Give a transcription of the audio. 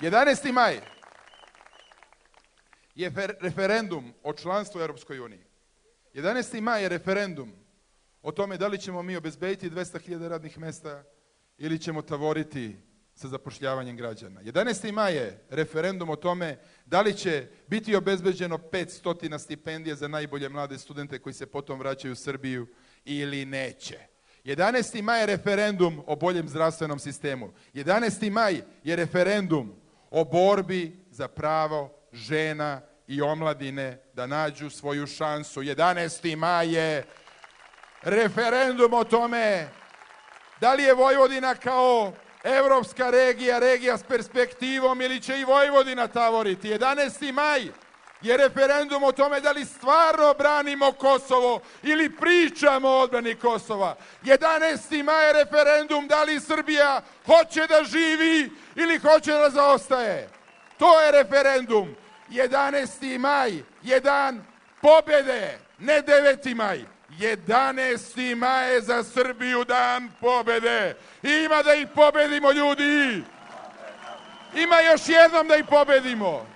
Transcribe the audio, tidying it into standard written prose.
11. maj je referendum o članstvu u Europskoj uniji. 11. maj je referendum o tome da li ćemo mi obezbediti 200.000 radnih mesta ili ćemo tavoriti sa zapošljavanjem građana. 11. maj je referendum o tome da li će biti obezbeđeno 500 stipendija za najbolje mlade studente koji se potom vraćaju u Srbiju ili neće. 11. maj je referendum o boljem zdravstvenom sistemu. 11. maj je referendum o borbi za pravo žena i omladine da nađu svoju šansu. 11. maj je referendum o tome da li je Vojvodina kao evropska regija, regija s perspektivom ili će i Vojvodina tavoriti. 11. maj je referendum o tome da li stvarno branimo Kosovo ili pričamo o odbrani Kosova. 11. maj je referendum da li Srbija hoće da živi ili hoće da zaostaje. To je referendum. 11. maj je dan pobede, ne 9. maj. 11. maj je za Srbiju dan pobede. Ima da ih pobedimo, ljudi. Ima još jednom da ih pobedimo.